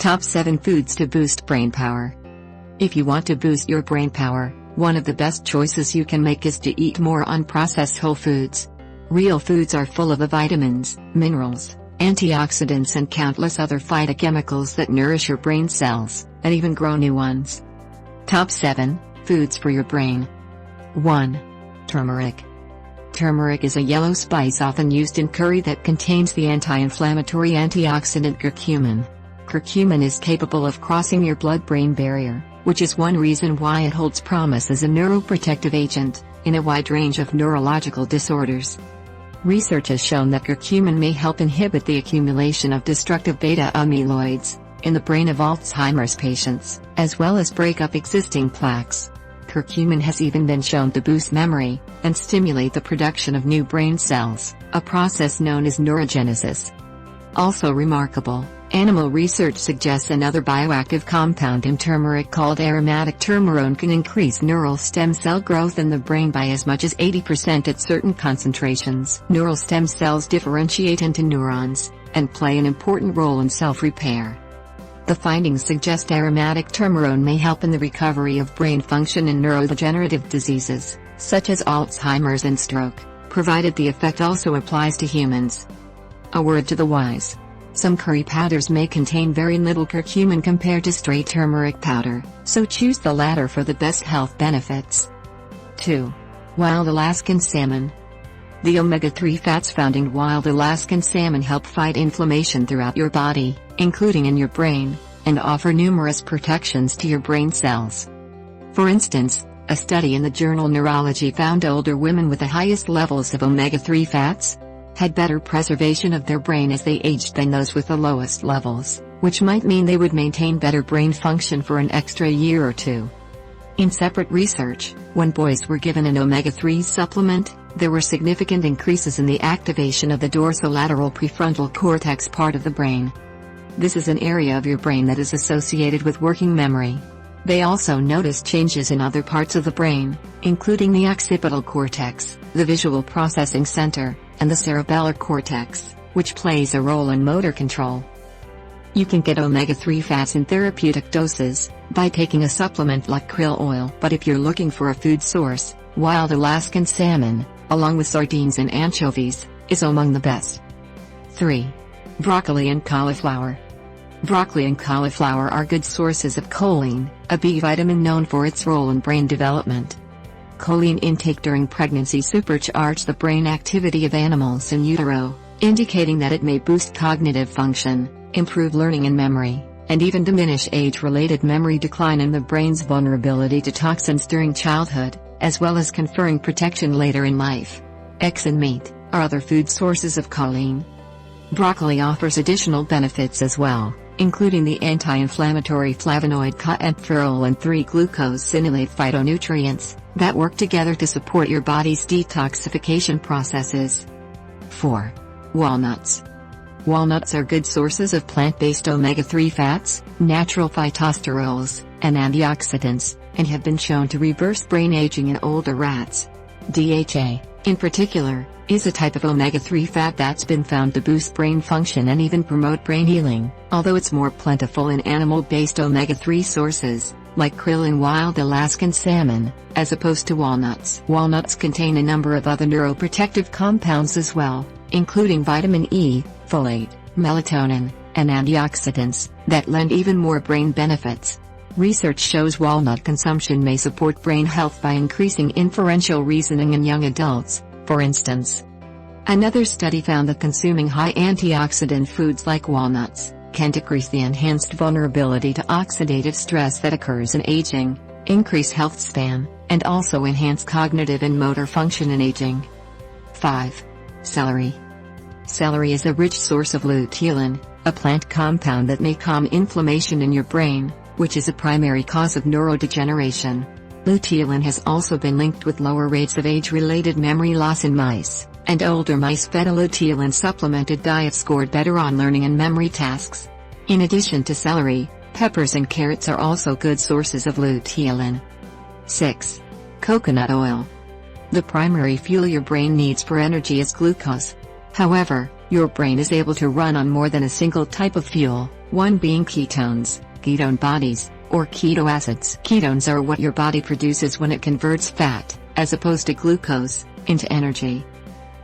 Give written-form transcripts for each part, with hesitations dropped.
Top 7 Foods to Boost Brain Power. If you want to boost your brain power, one of the best choices you can make is to eat more unprocessed whole foods. Real foods are full of the vitamins, minerals, antioxidants and countless other phytochemicals that nourish your brain cells, and even grow new ones. Top 7 Foods for your brain. 1. Turmeric. Turmeric is a yellow spice often used in curry that contains the anti-inflammatory antioxidant curcumin. Curcumin is capable of crossing your blood-brain barrier, which is one reason why it holds promise as a neuroprotective agent in a wide range of neurological disorders. Research has shown that curcumin may help inhibit the accumulation of destructive beta-amyloids in the brain of Alzheimer's patients, as well as break up existing plaques. Curcumin has even been shown to boost memory and stimulate the production of new brain cells, a process known as neurogenesis. Also remarkable, animal research suggests another bioactive compound in turmeric called aromatic turmerone can increase neural stem cell growth in the brain by as much as 80% at certain concentrations. Neural stem cells differentiate into neurons and play an important role in self-repair. The findings suggest aromatic turmerone may help in the recovery of brain function in neurodegenerative diseases, such as Alzheimer's and stroke, provided the effect also applies to humans. A word to the wise. Some curry powders may contain very little curcumin compared to straight turmeric powder, so choose the latter for the best health benefits. 2. Wild Alaskan salmon. The omega-3 fats found in wild Alaskan salmon help fight inflammation throughout your body, including in your brain, and offer numerous protections to your brain cells. For instance, a study in the journal Neurology found older women with the highest levels of omega-3 fats had better preservation of their brain as they aged than those with the lowest levels, which might mean they would maintain better brain function for an extra year or two. In separate research, when boys were given an omega-3 supplement, there were significant increases in the activation of the dorsolateral prefrontal cortex part of the brain. This is an area of your brain that is associated with working memory. They also noticed changes in other parts of the brain, including the occipital cortex, the visual processing center, and the cerebellar cortex, which plays a role in motor control. You can get omega-3 fats in therapeutic doses by taking a supplement like krill oil, but if you're looking for a food source, wild Alaskan salmon, along with sardines and anchovies, is among the best. 3. Broccoli and cauliflower. Broccoli and cauliflower are good sources of choline, a B vitamin known for its role in brain development. Choline intake during pregnancy supercharges the brain activity of animals in utero, indicating that it may boost cognitive function, improve learning and memory, and even diminish age-related memory decline and the brain's vulnerability to toxins during childhood, as well as conferring protection later in life. Eggs and meat are other food sources of choline. Broccoli offers additional benefits as well, including the anti-inflammatory flavonoid choantferol and 3-glucosinolate phytonutrients that work together to support your body's detoxification processes. 4. Walnuts. Walnuts are good sources of plant-based omega-3 fats, natural phytosterols, and antioxidants, and have been shown to reverse brain aging in older rats. DHA, in particular, is a type of omega-3 fat that's been found to boost brain function and even promote brain healing, although it's more plentiful in animal-based omega-3 sources, like krill and wild Alaskan salmon, as opposed to walnuts. Walnuts contain a number of other neuroprotective compounds as well, including vitamin E, folate, melatonin, and antioxidants, that lend even more brain benefits. Research shows walnut consumption may support brain health by increasing inferential reasoning in young adults, for instance. Another study found that consuming high antioxidant foods like walnuts can decrease the enhanced vulnerability to oxidative stress that occurs in aging, increase health span, and also enhance cognitive and motor function in aging. 5. Celery. Celery is a rich source of luteolin, a plant compound that may calm inflammation in your brain, which is a primary cause of neurodegeneration. Luteolin has also been linked with lower rates of age-related memory loss in mice, and older mice fed a luteolin-supplemented diet scored better on learning and memory tasks. In addition to celery, peppers and carrots are also good sources of luteolin. 6. Coconut oil. The primary fuel your brain needs for energy is glucose. However, your brain is able to run on more than a single type of fuel, One being ketones, ketone bodies, or keto acids. Ketones are what your body produces when it converts fat, as opposed to glucose, into energy.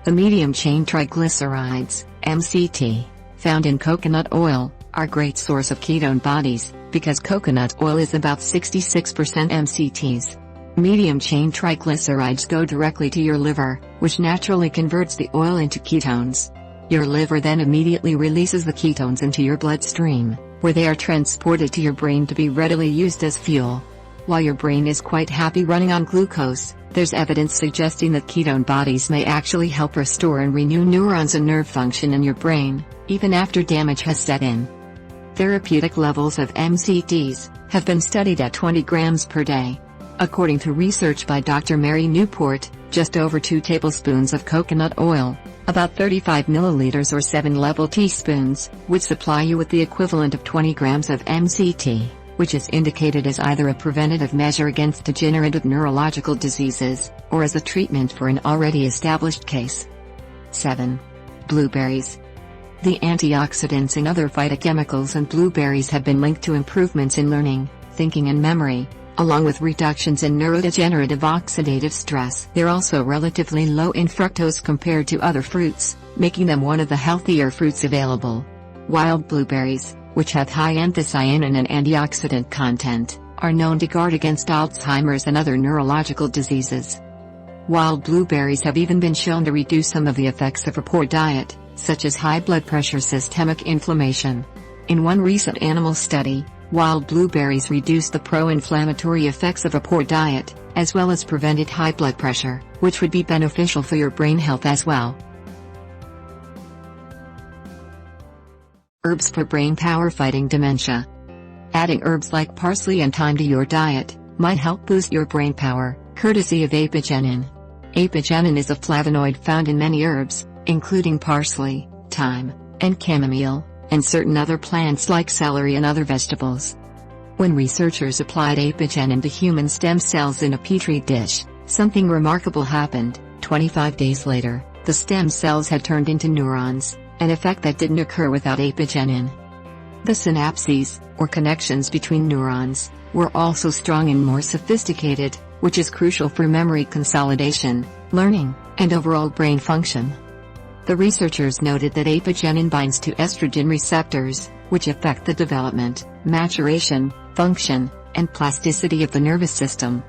The medium-chain triglycerides, MCT, found in coconut oil, are a great source of ketone bodies, because coconut oil is about 66% MCTs. Medium-chain triglycerides go directly to your liver, which naturally converts the oil into ketones. Your liver then immediately releases the ketones into your bloodstream, where they are transported to your brain to be readily used as fuel. While your brain is quite happy running on glucose, there's evidence suggesting that ketone bodies may actually help restore and renew neurons and nerve function in your brain, even after damage has set in. Therapeutic levels of MCTs have been studied at 20 grams per day. According to research by Dr. Mary Newport, just over 2 tablespoons of coconut oil, about 35 milliliters or 7 level teaspoons, would supply you with the equivalent of 20 grams of MCT, which is indicated as either a preventative measure against degenerative neurological diseases, or as a treatment for an already established case. 7. Blueberries. The antioxidants and other phytochemicals in blueberries have been linked to improvements in learning, thinking and memory, along with reductions in neurodegenerative oxidative stress. They're also relatively low in fructose compared to other fruits, making them one of the healthier fruits available. Wild blueberries, which have high anthocyanin and antioxidant content, are known to guard against Alzheimer's and other neurological diseases. Wild blueberries have even been shown to reduce some of the effects of a poor diet, such as high blood pressure, systemic inflammation. In one recent animal study, wild blueberries reduced the pro-inflammatory effects of a poor diet, as well as prevented high blood pressure, which would be beneficial for your brain health as well. Herbs for brain power fighting dementia. Adding herbs like parsley and thyme to your diet might help boost your brain power, courtesy of apigenin. Apigenin is a flavonoid found in many herbs, including parsley, thyme, and chamomile, and certain other plants like celery and other vegetables. When researchers applied apigenin to human stem cells in a petri dish, something remarkable happened. 25 days later, the stem cells had turned into neurons, an effect that didn't occur without apigenin. The synapses, or connections between neurons, were also strong and more sophisticated, which is crucial for memory consolidation, learning, and overall brain function. The researchers noted that apigenin binds to estrogen receptors, which affect the development, maturation, function, and plasticity of the nervous system.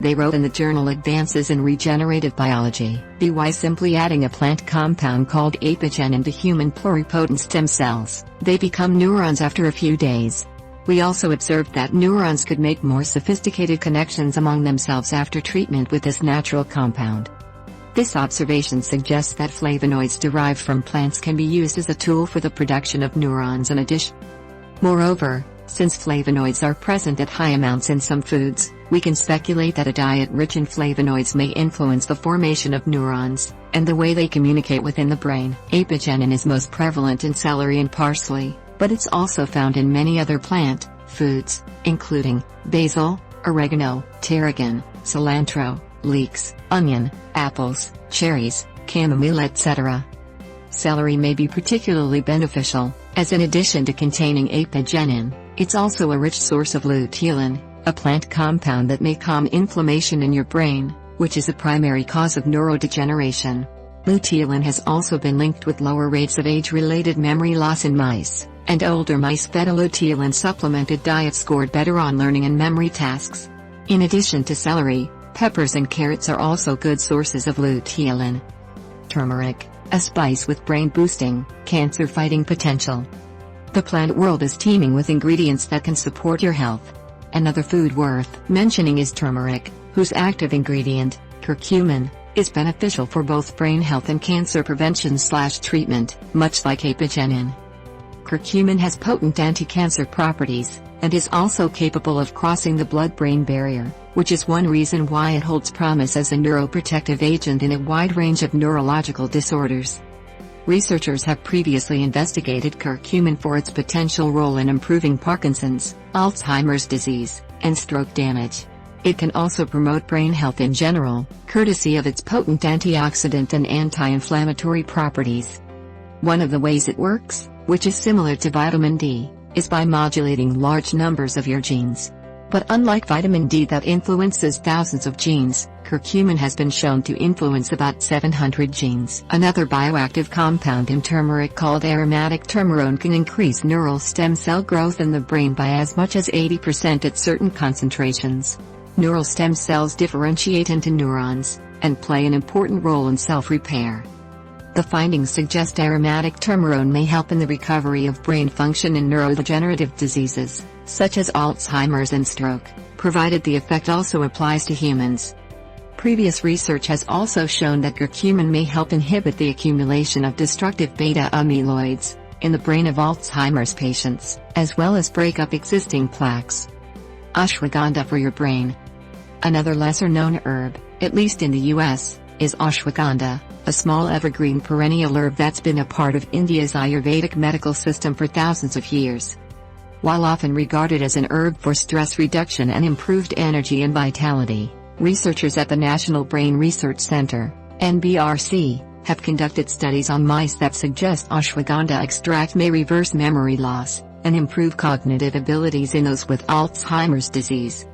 They wrote in the journal Advances in Regenerative Biology, by simply adding a plant compound called apigenin to human pluripotent stem cells, they become neurons after a few days. We also observed that neurons could make more sophisticated connections among themselves after treatment with this natural compound. This observation suggests that flavonoids derived from plants can be used as a tool for the production of neurons in a dish. Moreover, since flavonoids are present at high amounts in some foods, we can speculate that a diet rich in flavonoids may influence the formation of neurons, and the way they communicate within the brain. Apigenin is most prevalent in celery and parsley, but it's also found in many other plant foods, including basil, oregano, tarragon, cilantro, leeks, onion, apples, cherries, chamomile, etc. Celery may be particularly beneficial, as in addition to containing apigenin, it's also a rich source of luteolin, a plant compound that may calm inflammation in your brain, which is a primary cause of neurodegeneration. Luteolin has also been linked with lower rates of age-related memory loss in mice, and older mice fed a luteolin supplemented diet scored better on learning and memory tasks. In addition to celery, peppers and carrots are also good sources of luteolin. Turmeric, a spice with brain-boosting, cancer-fighting potential. The plant world is teeming with ingredients that can support your health. Another food worth mentioning is turmeric, whose active ingredient, curcumin, is beneficial for both brain health and cancer prevention/treatment, much like apigenin. Curcumin has potent anti-cancer properties, and is also capable of crossing the blood-brain barrier, which is one reason why it holds promise as a neuroprotective agent in a wide range of neurological disorders. Researchers have previously investigated curcumin for its potential role in improving Parkinson's, Alzheimer's disease, and stroke damage. It can also promote brain health in general, courtesy of its potent antioxidant and anti-inflammatory properties. One of the ways it works, which is similar to vitamin D, is by modulating large numbers of your genes. But unlike vitamin D that influences thousands of genes, curcumin has been shown to influence about 700 genes. Another bioactive compound in turmeric called aromatic turmerone can increase neural stem cell growth in the brain by as much as 80% at certain concentrations. Neural stem cells differentiate into neurons, and play an important role in self-repair. The findings suggest aromatic turmerone may help in the recovery of brain function in neurodegenerative diseases, such as Alzheimer's and stroke, provided the effect also applies to humans. Previous research has also shown that curcumin may help inhibit the accumulation of destructive beta-amyloids in the brain of Alzheimer's patients, as well as break up existing plaques. Ashwagandha for your brain. Another lesser-known herb, at least in the US, is ashwagandha, a small evergreen perennial herb that's been a part of India's Ayurvedic medical system for thousands of years. While often regarded as an herb for stress reduction and improved energy and vitality, researchers at the National Brain Research Center, NBRC, have conducted studies on mice that suggest ashwagandha extract may reverse memory loss and improve cognitive abilities in those with Alzheimer's disease.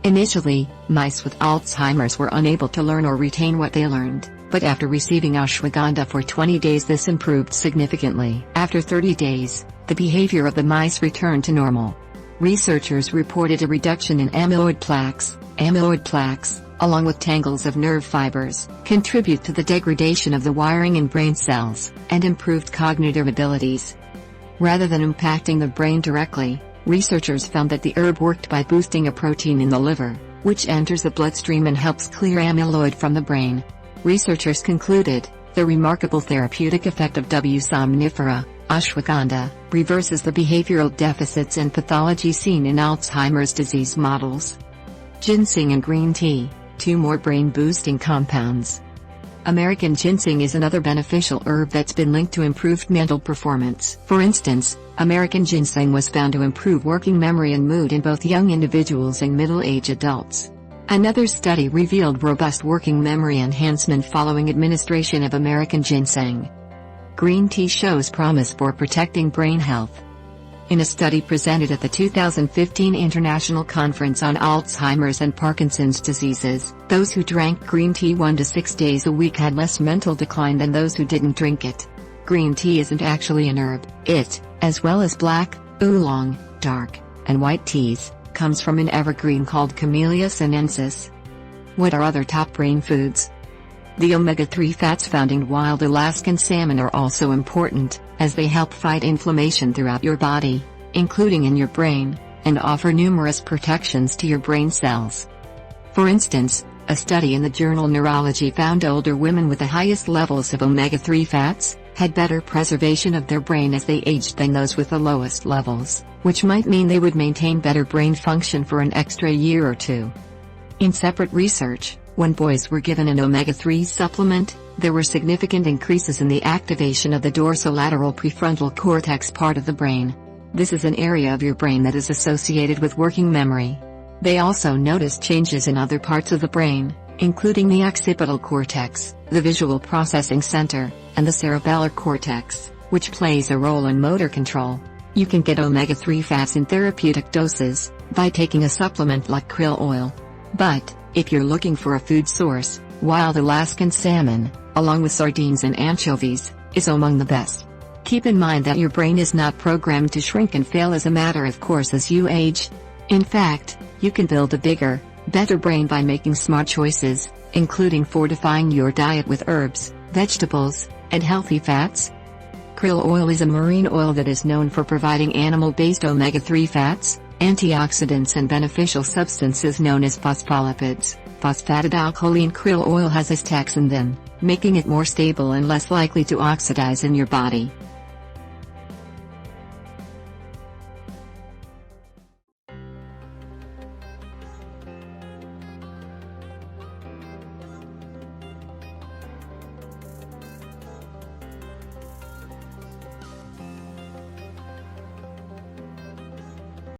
Initially, mice with Alzheimer's were unable to learn or retain what they learned, but after receiving ashwagandha for 20 days this improved significantly. After 30 days, the behavior of the mice returned to normal. Researchers reported a reduction in amyloid plaques. Amyloid plaques, along with tangles of nerve fibers, contribute to the degradation of the wiring in brain cells, and improved cognitive abilities. Rather than impacting the brain directly, researchers found that the herb worked by boosting a protein in the liver, which enters the bloodstream and helps clear amyloid from the brain. Researchers concluded, the remarkable therapeutic effect of W. somnifera, ashwagandha, reverses the behavioral deficits and pathology seen in Alzheimer's disease models. Ginseng and green tea, two more brain-boosting compounds. American ginseng is another beneficial herb that's been linked to improved mental performance. For instance, American ginseng was found to improve working memory and mood in both young individuals and middle-aged adults. Another study revealed robust working memory enhancement following administration of American ginseng. Green tea shows promise for protecting brain health. In a study presented at the 2015 International Conference on Alzheimer's and Parkinson's diseases, those who drank green tea 1 to 6 days a week had less mental decline than those who didn't drink it. Green tea isn't actually an herb. It, as well as black, oolong, dark, and white teas, comes from an evergreen called Camellia sinensis. What are other top brain foods? The omega-3 fats found in wild Alaskan salmon are also important, as they help fight inflammation throughout your body, including in your brain, and offer numerous protections to your brain cells. For instance, a study in the journal Neurology found older women with the highest levels of omega-3 fats had better preservation of their brain as they aged than those with the lowest levels, which might mean they would maintain better brain function for an extra year or two. In separate research, when boys were given an omega-3 supplement, there were significant increases in the activation of the dorsolateral prefrontal cortex part of the brain. This is an area of your brain that is associated with working memory. They also noticed changes in other parts of the brain, including the occipital cortex, the visual processing center, and the cerebellar cortex, which plays a role in motor control. You can get omega-3 fats in therapeutic doses by taking a supplement like krill oil. But, if you're looking for a food source, wild Alaskan salmon, along with sardines and anchovies, is among the best. Keep in mind that your brain is not programmed to shrink and fail as a matter of course as you age. In fact, you can build a bigger, better brain by making smart choices, including fortifying your diet with herbs, vegetables, and healthy fats. Krill oil is a marine oil that is known for providing animal-based omega-3 fats, antioxidants and beneficial substances known as phospholipids. Phosphatidylcholine krill oil has this taxan then, making it more stable and less likely to oxidize in your body.